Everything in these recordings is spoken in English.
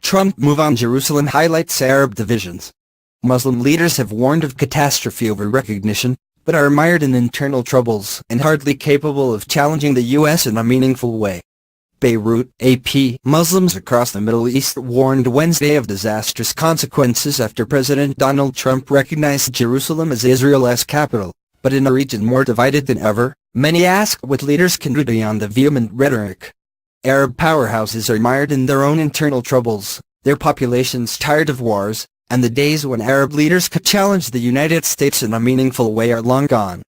Trump move on Jerusalem highlights Arab divisions. Muslim leaders have warned of catastrophe over recognition, but are mired in internal troubles and hardly capable of challenging the U.S. in a meaningful way. BEIRUT, AP. Muslims across the Middle East warned Wednesday of disastrous consequences after President Donald Trump recognized Jerusalem as Israel's capital. But in a region more divided than ever, many ask what leaders can do beyond the vehement rhetoric. Arab powerhouses are mired in their own internal troubles, their populations tired of wars, and the days when Arab leaders could challenge the United States in a meaningful way are long gone.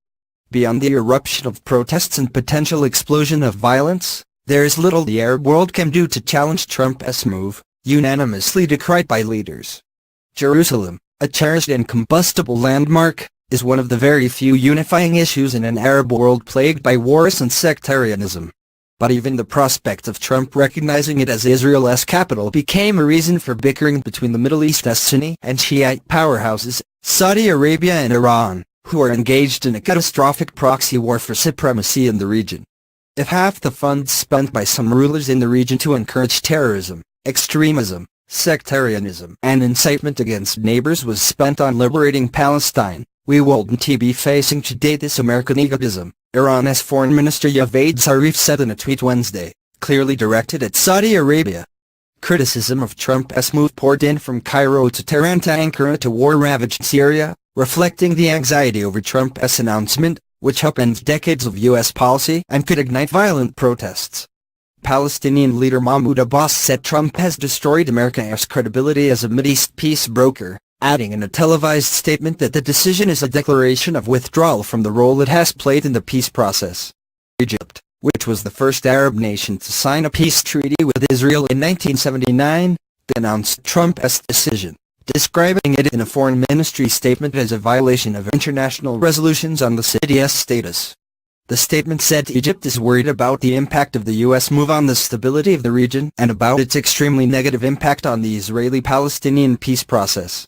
Beyond the eruption of protests and potential explosion of violence, there is little the Arab world can do to challenge Trump's move, unanimously decried by leaders. Jerusalem, a cherished and combustible landmark, is one of the very few unifying issues in an Arab world plagued by wars and sectarianism. But even the prospect of Trump recognizing it as Israel's capital became a reason for bickering between the Middle East's Sunni and Shiite powerhouses, Saudi Arabia and Iran, who are engaged in a catastrophic proxy war for supremacy in the region. If half the funds spent by some rulers in the region to encourage terrorism, extremism, sectarianism, and incitement against neighbors was spent on liberating Palestine, we wouldn't be facing today this American egotism, Iran's Foreign Minister Javad Zarif said in a tweet Wednesday, clearly directed at Saudi Arabia. Criticism of Trump's move poured in from Cairo to Tehran to Ankara to war-ravaged Syria, reflecting the anxiety over Trump's announcement, which upends decades of U.S. policy and could ignite violent protests. Palestinian leader Mahmoud Abbas said Trump has destroyed America's credibility as a Mideast peace broker, adding in a televised statement that the decision is a declaration of withdrawal from the role it has played in the peace process. Egypt, which was the first Arab nation to sign a peace treaty with Israel in 1979, denounced Trump's decision, describing it in a foreign ministry statement as a violation of international resolutions on the city's status. The statement said Egypt is worried about the impact of the U.S. move on the stability of the region and about its extremely negative impact on the Israeli-Palestinian peace process.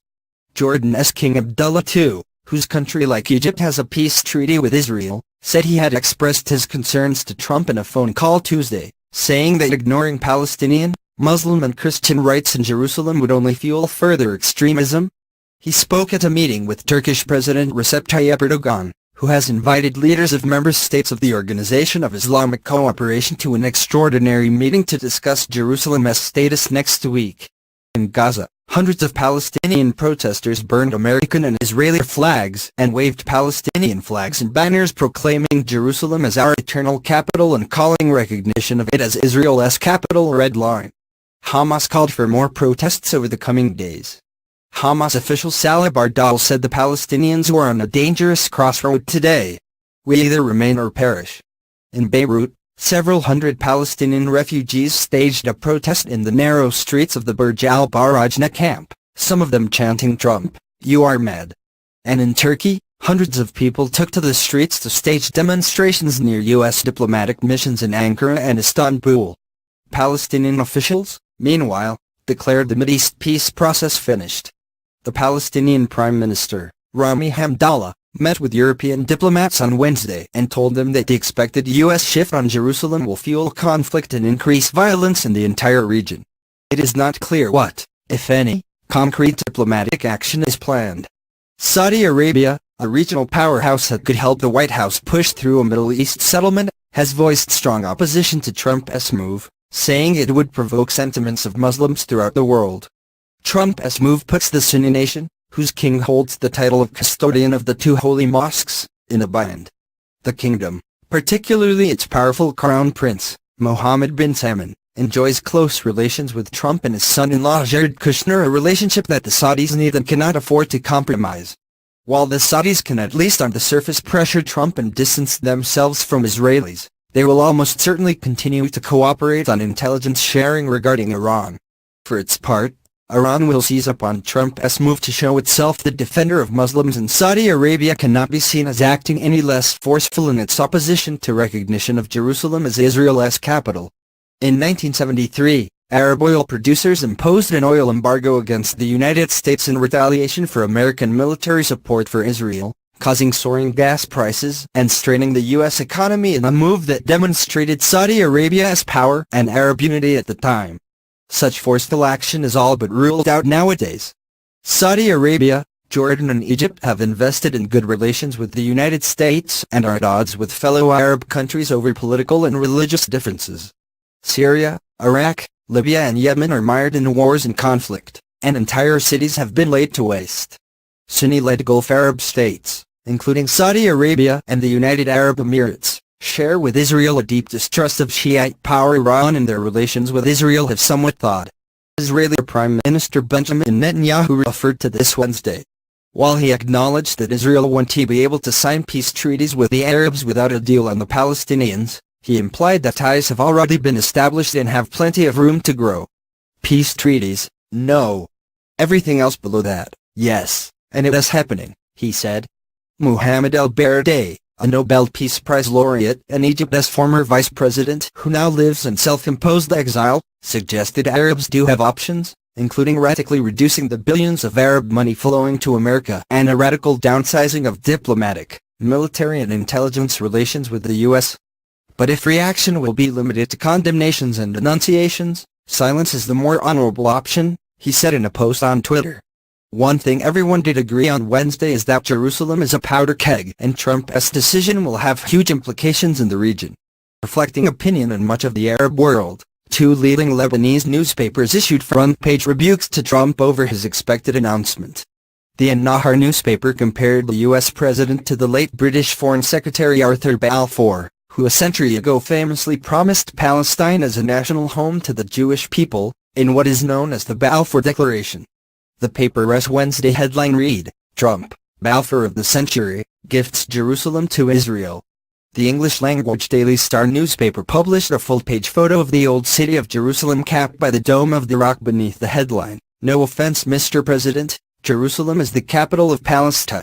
Jordan's King Abdullah II, whose country like Egypt has a peace treaty with Israel, said he had expressed his concerns to Trump in a phone call Tuesday, saying that ignoring Palestinian, Muslim and Christian rights in Jerusalem would only fuel further extremism. He spoke at a meeting with Turkish President Recep Tayyip Erdogan, who has invited leaders of member states of the Organization of Islamic Cooperation to an extraordinary meeting to discuss Jerusalem's status next week. In Gaza, hundreds of Palestinian protesters burned American and Israeli flags and waved Palestinian flags and banners proclaiming Jerusalem as our eternal capital and calling recognition of it as Israel's capital a red line. Hamas called for more protests over the coming days. Hamas official Saleh Bardal said the Palestinians were on a dangerous crossroad today. We either remain or perish. In Beirut, several hundred Palestinian refugees staged a protest in the narrow streets of the Burj al-Barajna camp, some of them chanting Trump, "You are mad." And in Turkey, hundreds of people took to the streets to stage demonstrations near U.S. diplomatic missions in Ankara and Istanbul. Palestinian officials, meanwhile, declared the Mideast peace process finished. The Palestinian Prime Minister, Rami Hamdallah, met with European diplomats on Wednesday and told them that the expected U.S. shift on Jerusalem will fuel conflict and increase violence in the entire region. It is not clear what, if any, concrete diplomatic action is planned. Saudi Arabia, a regional powerhouse that could help the White House push through a Middle East settlement, has voiced strong opposition to Trump's move, saying it would provoke sentiments of Muslims throughout the world. Trump's move puts the Sunni nation, whose king holds the title of custodian of the two holy mosques, in a bind. The kingdom, particularly its powerful crown prince, Mohammed bin Salman, enjoys close relations with Trump and his son-in-law Jared Kushner, a relationship that the Saudis need and cannot afford to compromise. While the Saudis can at least on the surface pressure Trump and distance themselves from Israelis, they will almost certainly continue to cooperate on intelligence sharing regarding Iran. For its part, Iran will seize upon Trump's move to show itself the defender of Muslims, and Saudi Arabia cannot be seen as acting any less forceful in its opposition to recognition of Jerusalem as Israel's capital. In 1973, Arab oil producers imposed an oil embargo against the United States in retaliation for American military support for Israel, causing soaring gas prices and straining the U.S. economy in a move that demonstrated Saudi Arabia's power and Arab unity at the time. Such forceful action is all but ruled out nowadays. Saudi Arabia, Jordan and Egypt have invested in good relations with the United States and are at odds with fellow Arab countries over political and religious differences. Syria, Iraq, Libya and Yemen are mired in wars and conflict, and entire cities have been laid to waste. Sunni-led Gulf Arab states, including Saudi Arabia and the United Arab Emirates, share with Israel a deep distrust of Shiite power. Iran and their relations with Israel have somewhat thawed. Israeli Prime Minister Benjamin Netanyahu referred to this Wednesday. While he acknowledged that Israel won't be able to sign peace treaties with the Arabs without a deal on the Palestinians, he implied that ties have already been established and have plenty of room to grow. Peace treaties, no. Everything else below that, yes, and it is happening, he said. Mohammed el-Baradei, a Nobel Peace Prize laureate and Egypt's former vice president who now lives in self-imposed exile, suggested Arabs do have options, including radically reducing the billions of Arab money flowing to America and a radical downsizing of diplomatic, military and intelligence relations with the U.S. But if reaction will be limited to condemnations and denunciations, silence is the more honorable option, he said in a post on Twitter. One thing everyone did agree on Wednesday is that Jerusalem is a powder keg and Trump's decision will have huge implications in the region. Reflecting opinion in much of the Arab world, two leading Lebanese newspapers issued front-page rebukes to Trump over his expected announcement. The An-Nahar newspaper compared the U.S. president to the late British Foreign Secretary Arthur Balfour, who a century ago famously promised Palestine as a national home to the Jewish people, in what is known as the Balfour Declaration. The paper's Wednesday headline read, "Trump, Balfour of the Century, gifts Jerusalem to Israel." The English-language Daily Star newspaper published a full-page photo of the old city of Jerusalem capped by the Dome of the Rock beneath the headline, "No offense, Mr. President, Jerusalem is the capital of Palestine."